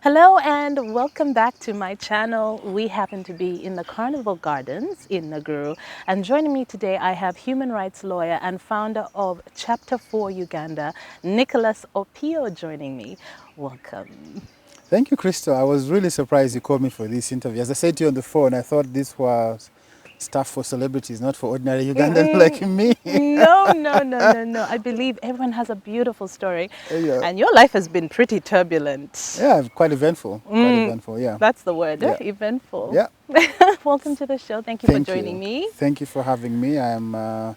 Hello and welcome back to my channel. We happen to be in the Carnival Gardens in Naguru, and joining me today I have human rights lawyer and founder of Chapter 4 Uganda, Nicholas Opio, joining me. Welcome. Thank you, Crystal. I was really surprised you called me for this interview. As I said to you on the phone, I thought this was stuff for celebrities, not for ordinary Ugandans like me. No. I believe everyone has a beautiful story, Yeah, and your life has been pretty turbulent. yeah, quite eventful. Quite eventful, yeah. That's the word, Yeah, eventful. yeah. Welcome to the show. Thank you for Thank joining you. me. Thank you for having me. I am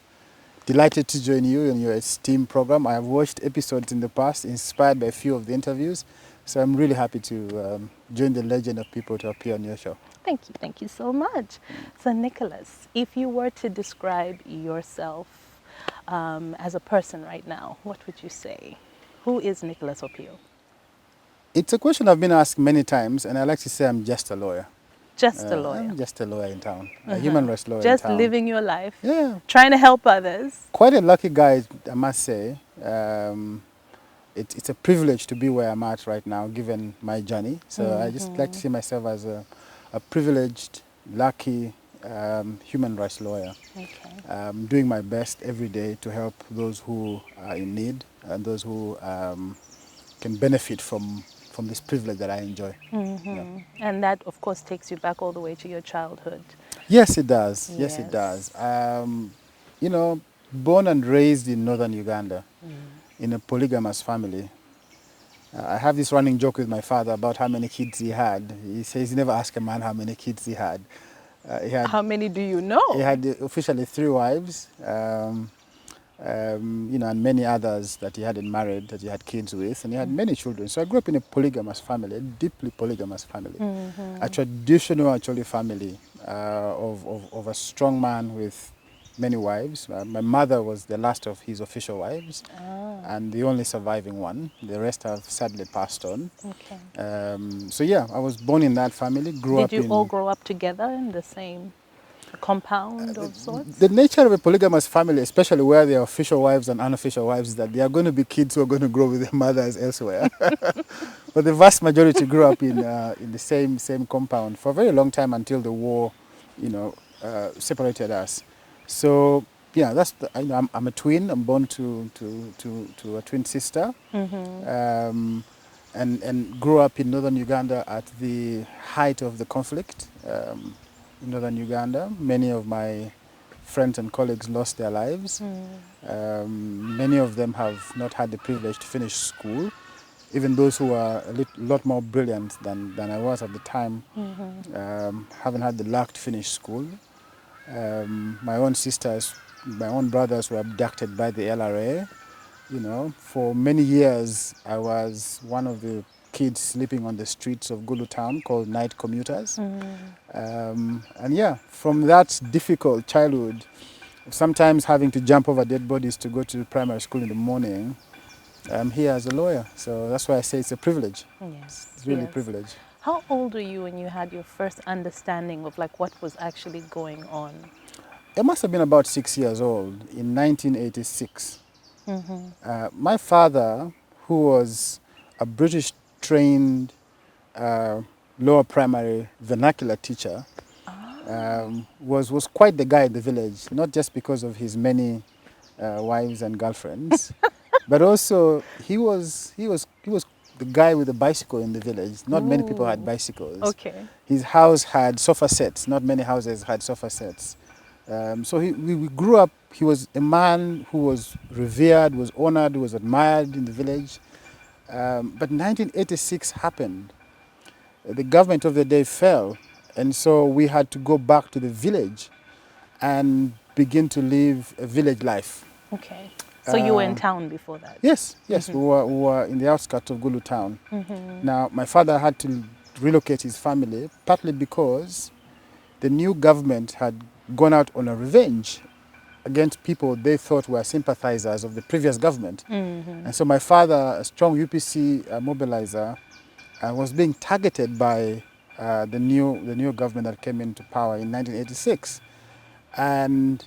delighted to join you in your esteemed program. I have watched episodes in the past, inspired by a few of the interviews. So I'm really happy to join the legend of people to appear on your show. Thank you so much. So Nicholas, if you were to describe yourself as a person right now, what would you say? Who is Nicholas Opio? It's a question I've been asked many times, and I like to say I'm just a lawyer. Just a lawyer. I'm just a lawyer in town, a human rights lawyer in Just town. living your life. Yeah, Trying to help others. quite a lucky guy, I must say. It's a privilege to be where I'm at right now, given my journey. So I just like to see myself as a privileged, lucky human rights lawyer, Okay. doing my best every day to help those who are in need and those who can benefit from this privilege that I enjoy. Yeah. And that, of course, takes you back all the way to your childhood. Yes, it does. Yes, it Yes. does. You know, born and raised in northern Uganda, in a polygamous family. I have this running joke with my father about how many kids he had. He says he never asked a man how many kids he had. How many do you He know? had officially 3 wives, and many others that he hadn't married, that he had kids with, and he had many children. So I grew up in a polygamous family, a deeply polygamous family, a traditional actually family of a strong man with many wives. My mother was the last of his official wives, and the only surviving one. The rest have sadly passed on. Okay. So yeah, I was born in that family, grew Did up you all in... grow up together in the same compound of sorts? The nature of a polygamous family, especially where there are official wives and unofficial wives, is that there are going to be kids who are going to grow with their mothers elsewhere. But the vast majority grew up in the same compound for a very long time until the war, separated us. So yeah, I'm a twin. I'm born to a twin sister, and grew up in northern Uganda at the height of the conflict. In northern Uganda, many of my friends and colleagues lost their lives. Many of them have not had the privilege to finish school. Even those who are a lot more brilliant than I was at the time haven't had the luck to finish school. My own sisters, my own brothers were abducted by the LRA. For many years, I was one of the kids sleeping on the streets of Gulu town called night commuters. And yeah, from that difficult childhood, sometimes having to jump over dead bodies to go to primary school in the morning, I'm here as a lawyer. So that's why I say it's a privilege. Yes. It's really a Yes. privilege. How old were you when you had your first understanding of like what was actually going on? I must have been about 6 years old in 1986. My father, who was a British trained lower primary vernacular teacher, was quite the guy in the village, not just because of his many wives and girlfriends, but also he was the guy with the bicycle in the village. Not many people had Ooh. bicycles. Okay. His house had sofa sets. Not many houses had sofa sets. So we grew up. He was a man who was revered, was honored, was admired in the village. But 1986 happened. The government of the day fell, and so we had to go back to the village and begin to live a village life. Okay. So you were in town before that? Yes, we were in the outskirts of Gulu town. Now, my father had to relocate his family, partly because the new government had gone out on a revenge against people they thought were sympathizers of the previous government. And so my father, a strong UPC mobilizer, was being targeted by the new government that came into power in 1986. And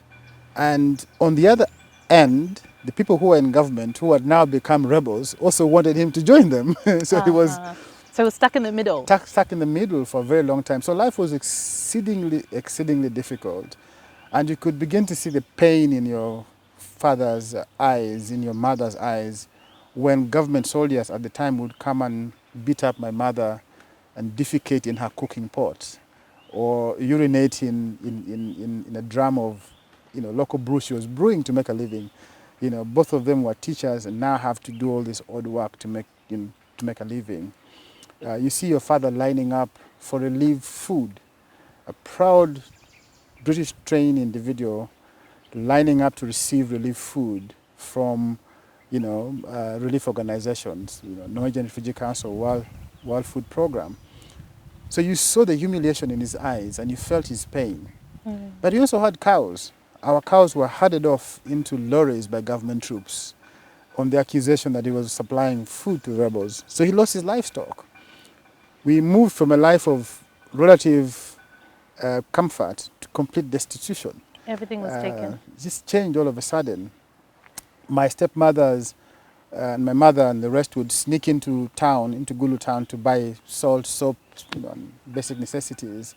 on the other end, the people who were in government, who had now become rebels, also wanted him to join them. So So stuck in the middle. stuck in the middle for a very long time. So life was exceedingly difficult. And you could begin to see the pain in your father's eyes, in your mother's eyes, when government soldiers at the time would come and beat up my mother and defecate in her cooking pot, or urinate in a drum of, local brew she was brewing to make a living. Both of them were teachers and now have to do all this odd work to make a living. You see your father lining up for relief food, a proud British trained individual lining up to receive relief food from, relief organizations, Norwegian Refugee Council, World Food Program. So you saw the humiliation in his eyes and you felt his pain. But he also had cows. Our cows were herded off into lorries by government troops on the accusation that he was supplying food to rebels. So he lost his livestock. We moved from a life of relative comfort to complete destitution. Everything was taken. Just changed all of a sudden. My stepmothers and my mother and the rest would sneak into Gulu town to buy salt, soap, and basic necessities.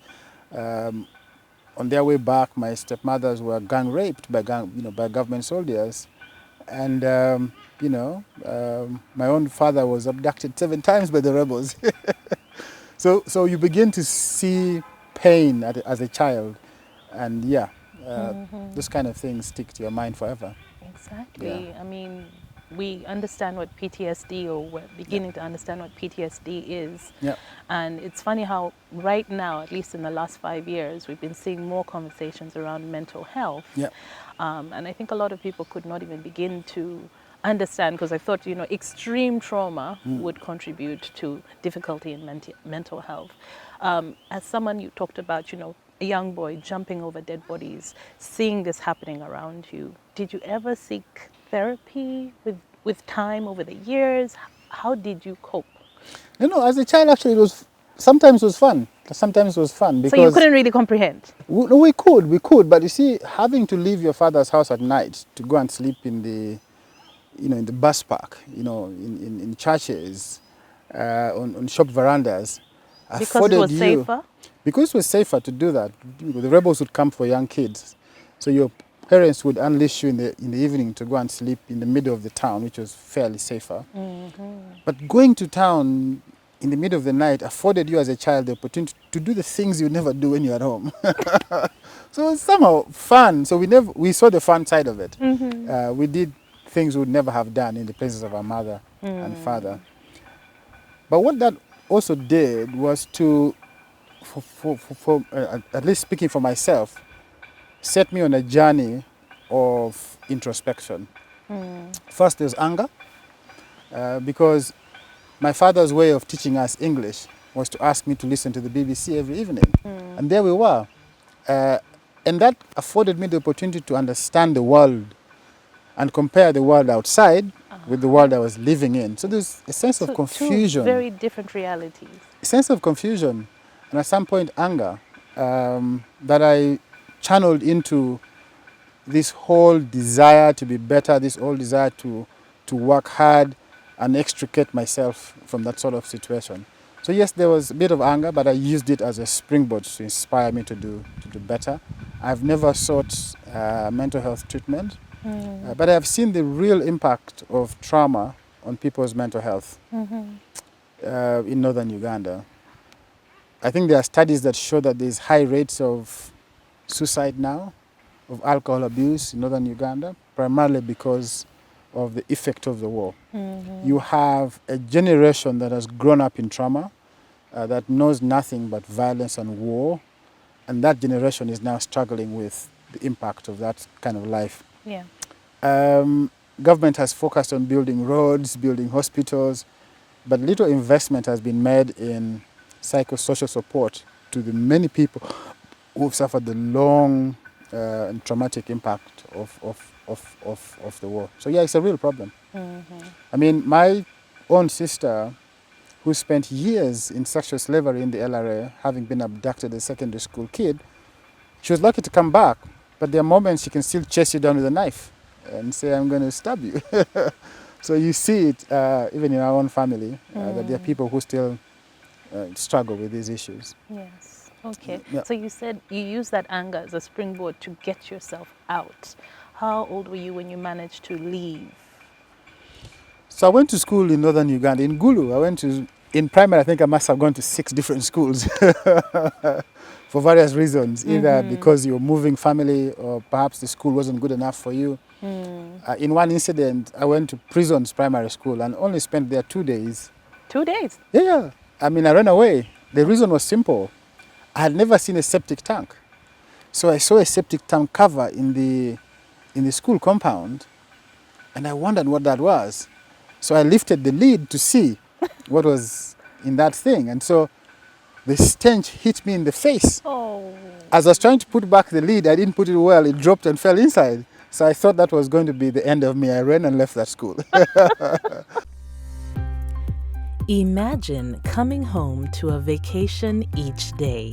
On their way back, my stepmothers were gang raped by government soldiers, and my own father was abducted 7 times by the rebels. So you begin to see pain as a child, and those kind of things stick to your mind forever. Exactly. Yeah. I mean, we understand what PTSD, or we're beginning to understand what PTSD is. Yeah. And it's funny how right now, at least in the last 5 years, we've been seeing more conversations around mental health. Yeah. And I think a lot of people could not even begin to understand, because I thought, extreme trauma would contribute to difficulty in mental health. As someone, you talked about, a young boy jumping over dead bodies, seeing this happening around you. Did you ever seek therapy with time over the years? How did you cope? As a child, actually, sometimes it was fun. Sometimes it was fun because So you couldn't really comprehend? we could, but you see, having to leave your father's house at night to go and sleep in the bus park, in churches, on shop verandas, Because it was you, safer? because it was safer to do that. The rebels would come for young kids, so your parents would unleash you in the evening to go and sleep in the middle of the town, which was fairly safer. But going to town in the middle of the night afforded you as a child the opportunity to do the things you never do when you're at home. So it's somehow fun. So we saw the fun side of it. We did things we would never have done in the places of our mother and father. But what that also did was to, at least speaking for myself, set me on a journey of introspection. First, there's anger, because my father's way of teaching us English was to ask me to listen to the BBC every evening. And there we were. And that afforded me the opportunity to understand the world and compare the world outside with the world I was living in. So there's a sense of confusion. Two very different realities. A sense of confusion, and at some point anger, that I channeled into this whole desire to be better, this whole desire to work hard and extricate myself from that sort of situation. So yes, there was a bit of anger, but I used it as a springboard to inspire me to do better. I've never sought mental health treatment, but I've seen the real impact of trauma on people's mental health in northern Uganda. I think there are studies that show that there's high rates of suicide now, of alcohol abuse in northern Uganda, primarily because of the effect of the war. You have a generation that has grown up in trauma, that knows nothing but violence and war, and that generation is now struggling with the impact of that kind of life. Yeah. Government has focused on building roads, building hospitals, but little investment has been made in psychosocial support to the many people who've suffered the long and traumatic impact of the war. So yeah, it's a real problem. I mean, my own sister, who spent years in sexual slavery in the LRA, having been abducted as a secondary school kid, she was lucky to come back, but there are moments she can still chase you down with a knife and say, I'm going to stab you. So you see it even in our own family, that there are people who still struggle with these issues. Yes. Okay. Yeah. So you said you used that anger as a springboard to get yourself out. How old were you when you managed to leave? So I went to school in northern Uganda, in Gulu. In primary, I think I must have gone to 6 different schools for various reasons, either because you're moving family or perhaps the school wasn't good enough for you. In one incident, I went to Prisons Primary School and only spent there 2 days. 2 days. Yeah. I mean, I ran away. The reason was simple. I had never seen a septic tank. So I saw a septic tank cover in the school compound, and I wondered what that was. So I lifted the lid to see what was in that thing. And so the stench hit me in the face. Oh. As I was trying to put back the lid, I didn't put it well. It dropped and fell inside. So I thought that was going to be the end of me. I ran and left that school. Imagine coming home to a vacation each day,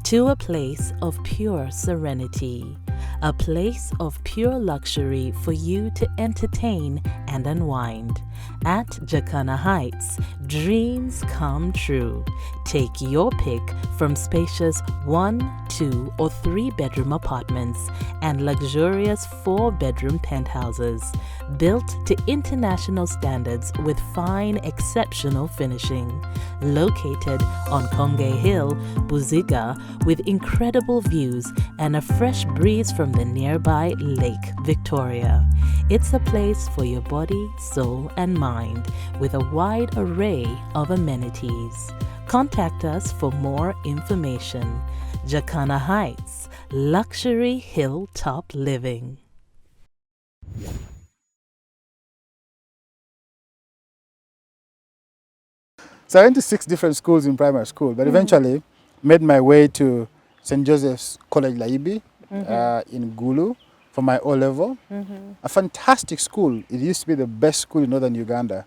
to a place of pure serenity, a place of pure luxury for you to entertain and unwind. At Jacana Heights, dreams come true. Take your pick from spacious 1, 2, or 3 bedroom apartments and luxurious 4-bedroom penthouses, built to international standards with fine, exceptional finishing. Located on Konge Hill, Buziga, with incredible views and a fresh breeze from the nearby Lake Victoria. It's a place for your body, soul, and mind with a wide array of amenities. Contact us for more information. Jacana Heights, luxury hilltop living. So I went to 6 different schools in primary school, but eventually made my way to St. Joseph's College Laibi in Gulu for my O-level. A fantastic school. It used to be the best school in northern Uganda,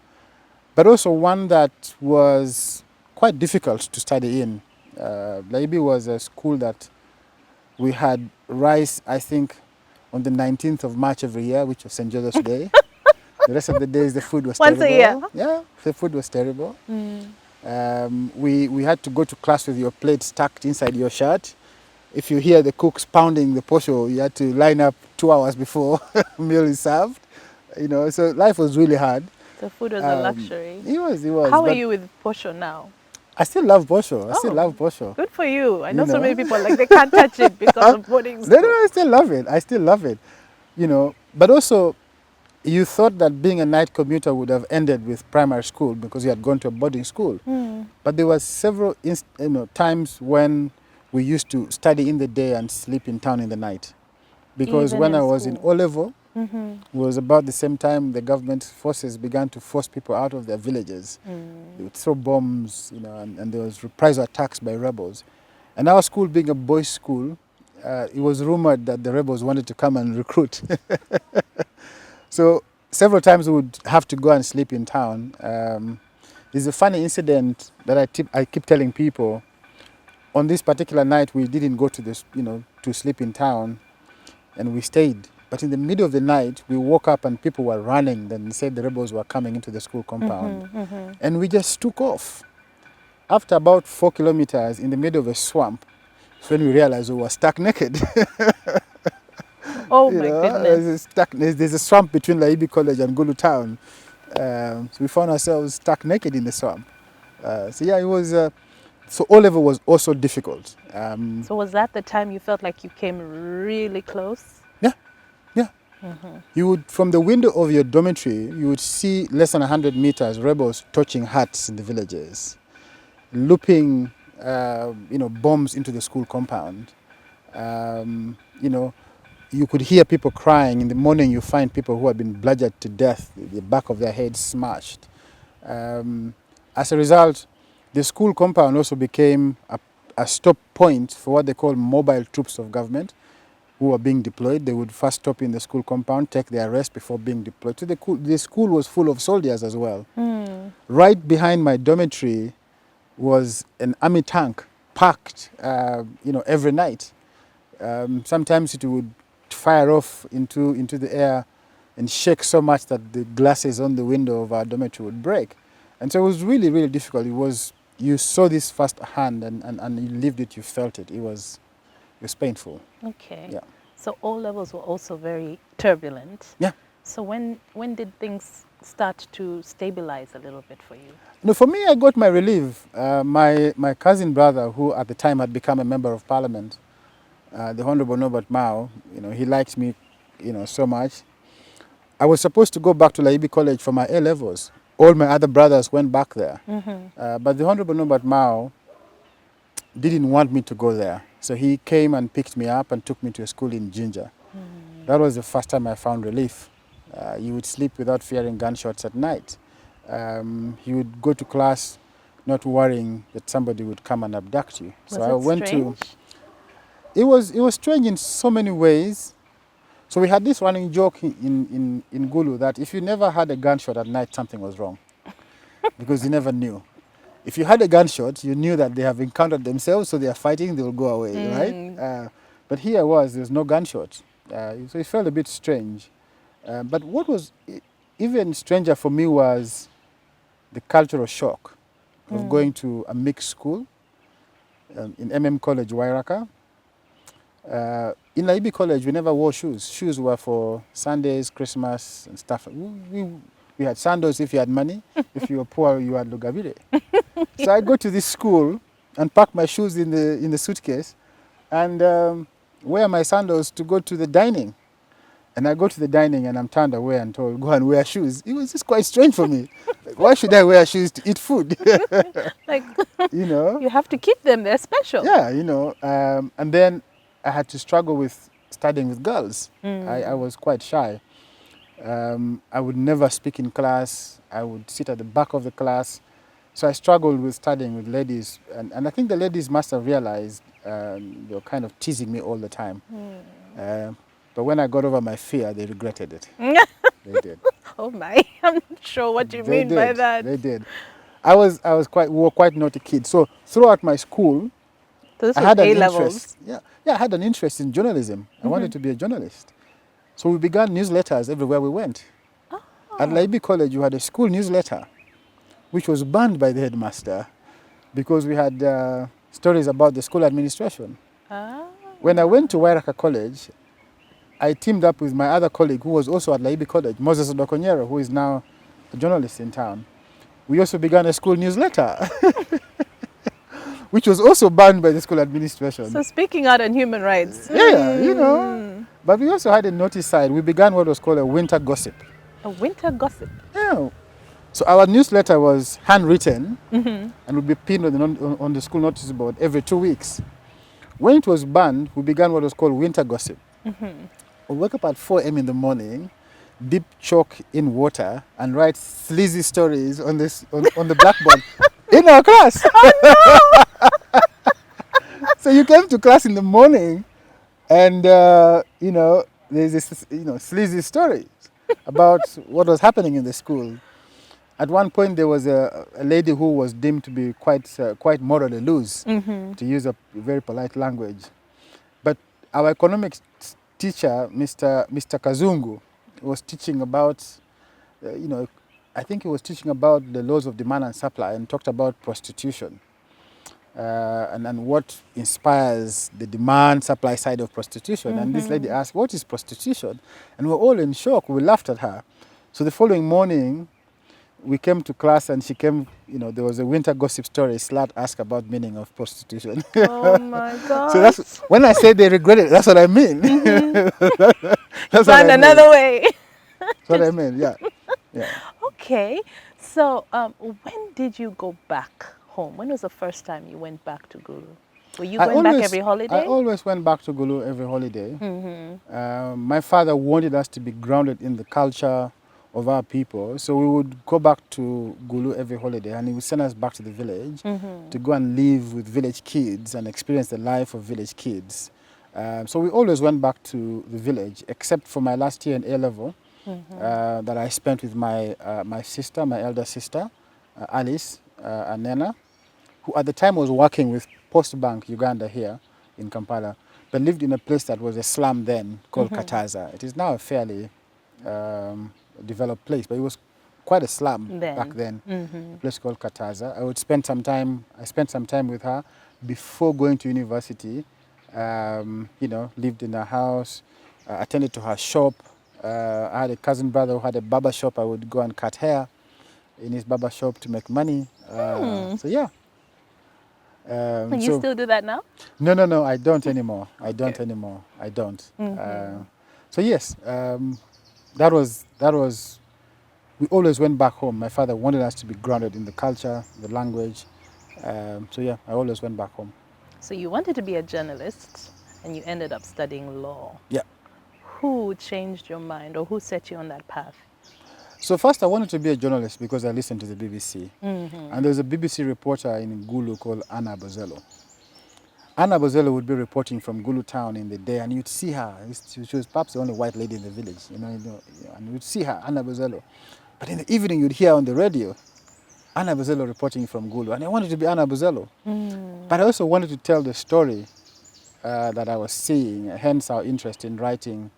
but also one that was quite difficult to study in. Laibi was a school that we had rice, I think, on the 19th of March every year, which was St. Joseph's Day. The rest of the days, the food was Once terrible. a year? Yeah, the food was terrible. We had to go to class with your plate stuck inside your shirt. If you hear the cooks pounding the posho, you had to line up 2 hours before meal is served. You know, so life was really hard. The food was a luxury. It was. How are but you with posho now? I still love posho. I still Oh. love posho. Good for you. I know You so know. many people like they can't touch it because of boarding school. No, I still love it. I still love it. You know, but also you thought that being a night commuter would have ended with primary school because you had gone to a boarding school. But there was several times when we used to study in the day and sleep in town in the night. Because Even when in I was in school? O-level, it was about the same time the government forces began to force people out of their villages. They would throw bombs, and there was reprisal attacks by rebels. And our school being a boys' school, it was rumored that the rebels wanted to come and recruit. So several times we would have to go and sleep in town. There's a funny incident that I keep telling people. On this particular night, we didn't go to to sleep in town, and we stayed. But in the middle of the night, we woke up and people were running. Then said the rebels were coming into the school compound, and we just took off. After about 4 kilometers in the middle of a swamp, when we realized we were stuck naked. Oh my goodness. There's a swamp between Laibi College and Gulu town. So we found ourselves stuck naked in the swamp. So yeah, it was. So O-level was also difficult. So was that the time you felt like you came really close? Yeah. You would, from the window of your dormitory, you would see less than 100 meters rebels torching huts in the villages, looping, bombs into the school compound. You could hear people crying. In the morning, you find people who have been bludgeoned to death, the back of their heads smashed. As a result, the school compound also became a stop point for what they call mobile troops of government who were being deployed. They would first stop in the school compound, take their rest before being deployed. So the school was full of soldiers as well. Right behind my dormitory was an army tank parked, every night. Sometimes it would fire off into the air and shake so much that the glasses on the window of our dormitory would break. And so it was really, really difficult. It was you saw this firsthand and you lived it, you felt it. It was painful. Okay. Yeah. So O levels were also very turbulent. Yeah. So when did things start to stabilize a little bit for you? No, for me, I got my relief. My cousin brother, who at the time had become a member of parliament, the Honorable Norbert Mao, he liked me, so much. I was supposed to go back to Laibi College for my A levels. All my other brothers went back there, but the Honorable Norbert Mao didn't want me to go there. So he came and picked me up and took me to a school in Jinja. That was the first time I found relief. You would sleep without fearing gunshots at night. You would go to class not worrying that somebody would come and abduct you. Was it strange? It was strange in so many ways. So we had this running joke in Gulu that if you never had a gunshot at night, something was wrong. Because you never knew. If you had a gunshot, you knew that they have encountered themselves, so they are fighting, they will go away, right? But here there's no gunshot. So it felt a bit strange. But what was even stranger for me was the cultural shock of going to a mixed school in College, Wairaka. In Laibi College, we never wore shoes. Shoes were for Sundays, Christmas, and stuff. We had sandals if you had money. If you were poor, you had lugabire. So I go to this school and pack my shoes in the suitcase and wear my sandals to go to the dining. And I go to the dining and I'm turned away and told, go and wear shoes. It was just quite strange for me. Like, why should I wear shoes to eat food? Like, You have to keep them, they're special. Yeah, and then I had to struggle with studying with girls. I was quite shy. I would never speak in class. I would sit at the back of the class. So I struggled with studying with ladies. And I think the ladies must have realized they were kind of teasing me all the time. But when I got over my fear, they regretted it. They did. Oh my, I'm not sure what you mean by that. They did. We were quite naughty kids. So throughout my school, So this I was had an A-levels. interest. Yeah, I had an interest in journalism. I wanted to be a journalist. So we began newsletters everywhere we went. At Laibi College, you had a school newsletter, which was banned by the headmaster because we had stories about the school administration. When I went to Wairaka College, I teamed up with my other colleague who was also at Laibi College, Moses Odokonyero, who is now a journalist in town. We also began a school newsletter, which was also banned by the school administration. So speaking out on human rights. Yeah. But we also had a naughty side. We began what was called a winter gossip. A winter gossip. Yeah. So our newsletter was handwritten and would be pinned on the school notice board every 2 weeks. When it was banned, we began what was called winter gossip. We'd wake up at 4 a.m. in the morning, dip chalk in water, and write sleazy stories on the blackboard in our class. Oh, no! So you came to class in the morning, and there's this sleazy stories about what was happening in the school. At one point, there was a lady who was deemed to be quite morally loose, to use a very polite language. But our economics teacher, Mr. Kazungu, was teaching about, I think he was teaching about the laws of demand and supply and talked about prostitution and what inspires the demand supply side of prostitution. And this lady asked, what is prostitution? And we were all in shock. We laughed at her. So the following morning, we came to class and she came, there was a winter gossip story. Slat asked about meaning of prostitution. Oh my God. So that's when I say they regret it, that's what I mean. That's Find another way. That's what I mean, yeah. Okay. So when did you go back home? When was the first time you went back to Gulu? Were you going back every holiday? I always went back to Gulu every holiday. My father wanted us to be grounded in the culture of our people. So we would go back to Gulu every holiday and he would send us back to the village to go and live with village kids and experience the life of village kids. So we always went back to the village, except for my last year in A-level that I spent with my elder sister, Alice Anena, who at the time was working with Post Bank Uganda here in Kampala, but lived in a place that was a slum then called Kataza. It is now a fairly developed place, but it was quite a slum Then. back then, a place called Kataza. I spent some time with her before going to university. Lived in her house, attended to her shop. I had a cousin brother who had a barber shop. I would go and cut hair in his barber shop to make money. So yeah. And you still do that now? No, I don't anymore. I Okay. don't anymore. I don't. So yes, that was. We always went back home. My father wanted us to be grounded in the culture, the language. So yeah, I always went back home. So you wanted to be a journalist and you ended up studying law. Yeah. Who changed your mind or who set you on that path? So first I wanted to be a journalist because I listened to the BBC. And there was a BBC reporter in Gulu called Anna Bozello. Anna Bozello would be reporting from Gulu town in the day, and you'd see her. She was perhaps the only white lady in the village, and you'd see her, Anna Bozello. But in the evening, you'd hear on the radio, Anna Bozello reporting from Gulu. And I wanted to be Anna Bozello. But I also wanted to tell the story that I was seeing, hence our interest in writing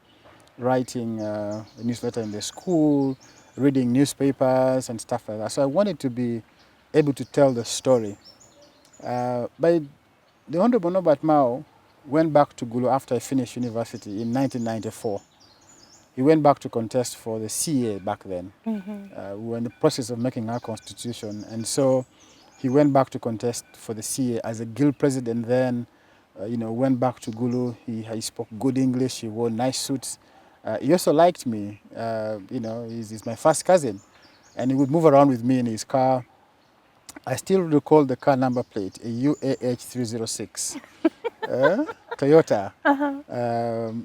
a newsletter in the school, reading newspapers and stuff like that. So I wanted to be able to tell the story. But the Honorable Norbert Mao went back to Gulu after I finished university in 1994. He went back to contest for the CA back then. We were in the process of making our constitution, and so he went back to contest for the CA as a guild president then. Went back to Gulu. He spoke good English. He wore nice suits. He also liked me. He's my first cousin, and he would move around with me in his car. I still recall the car number plate, a UAH 306, Toyota.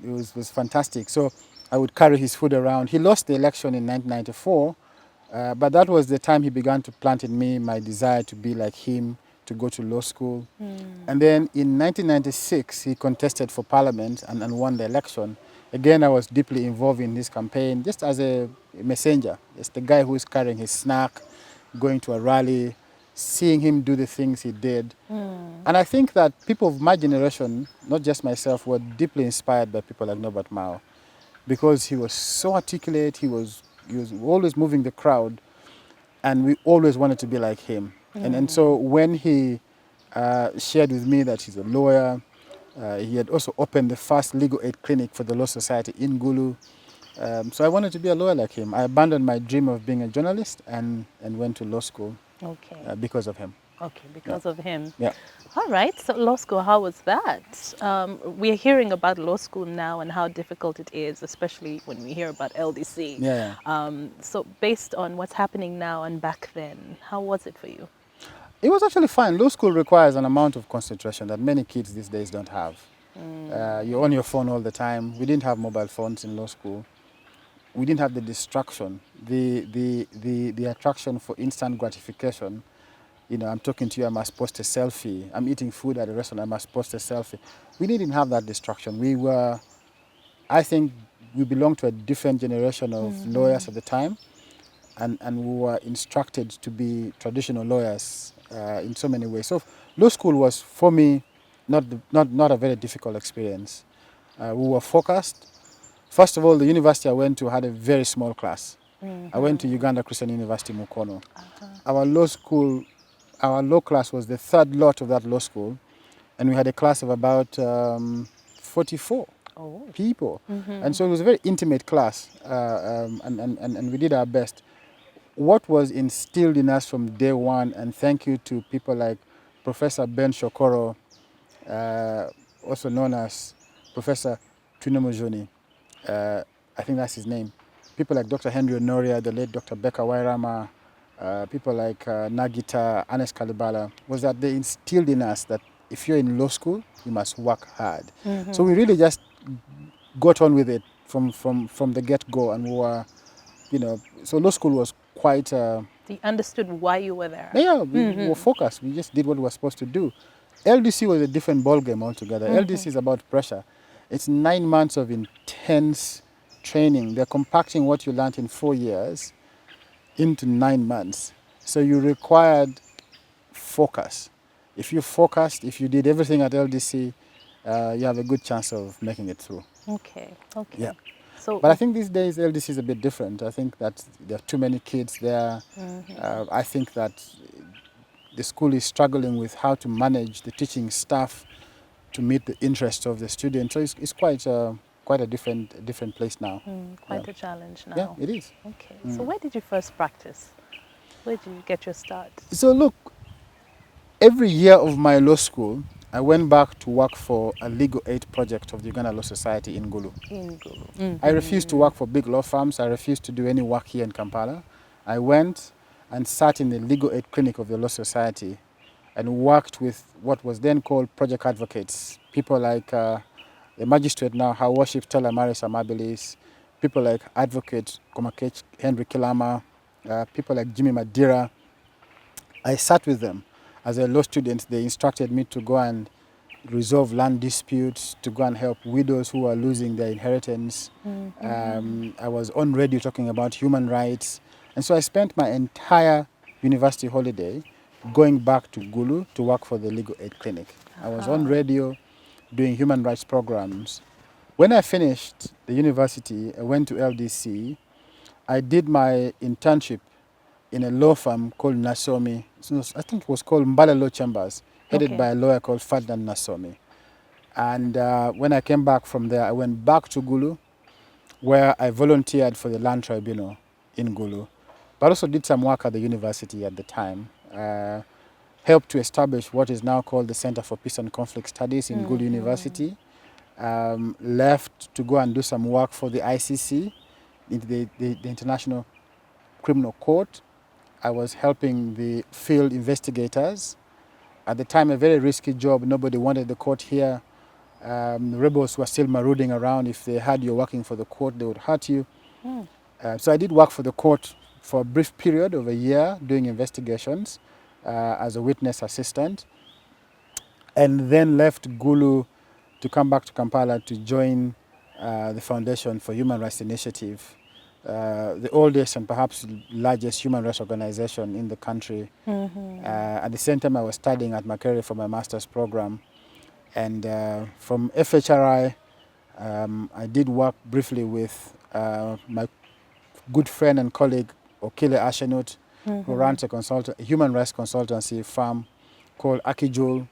It was fantastic. So I would carry his food around. He lost the election in 1994, but that was the time he began to plant in me my desire to be like him, to go to law school. And then in 1996, he contested for parliament and won the election. Again, I was deeply involved in his campaign, just as a messenger. It's the guy who is carrying his snack, going to a rally, seeing him do the things he did. And I think that people of my generation, not just myself, were deeply inspired by people like Norbert Mao, because he was so articulate, he was always moving the crowd, and we always wanted to be like him. And so when he shared with me that he's a lawyer, he had also opened the first legal aid clinic for the Law Society in Gulu. So I wanted to be a lawyer like him. I abandoned my dream of being a journalist and went to law school. Okay. Because of him. Okay, because of him. Yeah. All right, so law school, how was that? We're hearing about law school now and how difficult it is, especially when we hear about LDC. Yeah. So based on what's happening now and back then, how was it for you? It was actually fine. Law school requires an amount of concentration that many kids these days don't have. You're on your phone all the time. We didn't have mobile phones in law school. We didn't have the distraction, the attraction for instant gratification. I'm talking to you, I must post a selfie. I'm eating food at a restaurant, I must post a selfie. We didn't have that distraction. I think we belonged to a different generation of lawyers at the time, and we were instructed to be traditional lawyers in so many ways. So law school was, for me, not a very difficult experience. We were focused. First of all, the university I went to had a very small class. I went to Uganda Christian University, Mukono. Our law class was the third lot of that law school, and we had a class of about 44 people. And so it was a very intimate class, and we did our best. What was instilled in us from day one, and thank you to people like Professor Ben Shokoro, also known as Professor Tunomojoni, I think that's his name. People like Dr. Henry Honoria, the late Dr. Becca Wairama, people like Nagita, Anes Kalibala, was that they instilled in us that if you're in law school, you must work hard. So we really just got on with it from the get-go, and we were, so law school was quite... You understood why you were there. Yeah, we were focused. We just did what we were supposed to do. LDC was a different ballgame altogether. LDC is about pressure. It's 9 months of intense training. They're compacting what you learned in 4 years into 9 months. So you required focus. If you focused, if you did everything at LDC, you have a good chance of making it through. Okay. Yeah. So, But I think these days LDC is a bit different. I think that there are too many kids there. I think that the school is struggling with how to manage the teaching staff to meet the interests of the students. So it's quite a different place now. quite a challenge Yeah, now. it is. Okay. So where did you first practice? Where did you get your start? So look, every year of my law school, I went back to work for a legal aid project of the Uganda Law Society in Gulu. In Gulu. I refused to work for big law firms. I refused to do any work here in Kampala. I went and sat in the legal aid clinic of the Law Society and worked with what was then called project advocates, people like the magistrate now, Her Worship Stella Maris Amabilis, people like Advocate Komakech Henry Kilama, people like Jimmy Madira. I sat with them. As a law student, they instructed me to go and resolve land disputes, to go and help widows who are losing their inheritance. I was on radio talking about human rights. And so I spent my entire university holiday going back to Gulu to work for the legal aid clinic. I was on radio doing human rights programs. When I finished the university, I went to LDC. I did my internship in a law firm called Nasomi. So I think it was called Mbala Law Chambers, headed Okay. by a lawyer called Ferdinand Nasomi. And when I came back from there, I went back to Gulu, where I volunteered for the land tribunal in Gulu, but also did some work at the university at the time. Helped to establish what is now called the Center for Peace and Conflict Studies in Gulu University. Left to go and do some work for the ICC, the International Criminal Court. I was helping the field investigators. At the time, a very risky job. Nobody wanted the court here. The rebels were still marauding around. If they had you working for the court, they would hurt you. So I did work for the court for a brief period of a year doing investigations as a witness assistant, and then left Gulu to come back to Kampala to join the Foundation for Human Rights Initiative, the oldest and perhaps largest human rights organization in the country. At the same time, I was studying at Makerere for my master's program. And from FHRI, I did work briefly with my good friend and colleague, Okile Ashenut, who runs a human rights consultancy firm called Akijul.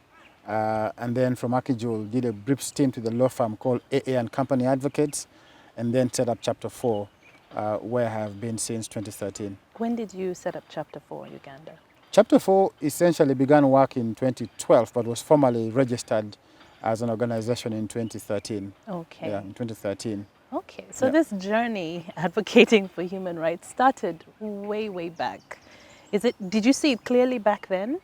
And then from Akijul, did a brief stint with a law firm called AA and Company Advocates, and then set up Chapter 4, where I have been since 2013. When did you set up Chapter 4 Uganda? Chapter 4 essentially began work in 2012, but was formally registered as an organization in 2013. Okay. Yeah, in 2013. Okay, so this journey advocating for human rights started way, way back. Did you see it clearly back then?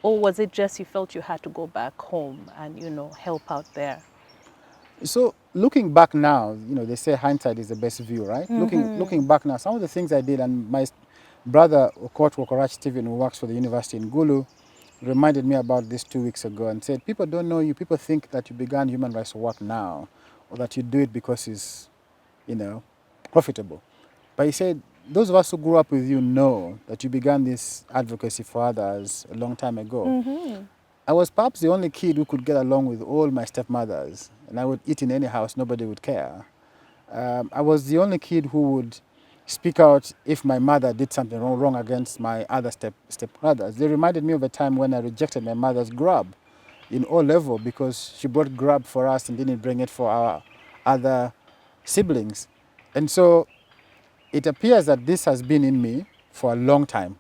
Or was it just you felt you had to go back home and, help out there? So looking back now, they say hindsight is the best view, right? Looking back now, some of the things I did, and my brother, Okot Wokorach Stephen, who works for the university in Gulu, reminded me about this 2 weeks ago and said, people don't know you. People think that you began human rights work now, or that you do it because it's, profitable. But he said, those of us who grew up with you know that you began this advocacy for others a long time ago. I was perhaps the only kid who could get along with all my stepmothers, and I would eat in any house, nobody would care. I was the only kid who would speak out if my mother did something wrong against my other stepbrothers. They reminded me of a time when I rejected my mother's grub in O level because she brought grub for us and didn't bring it for our other siblings. And so it appears that this has been in me for a long time.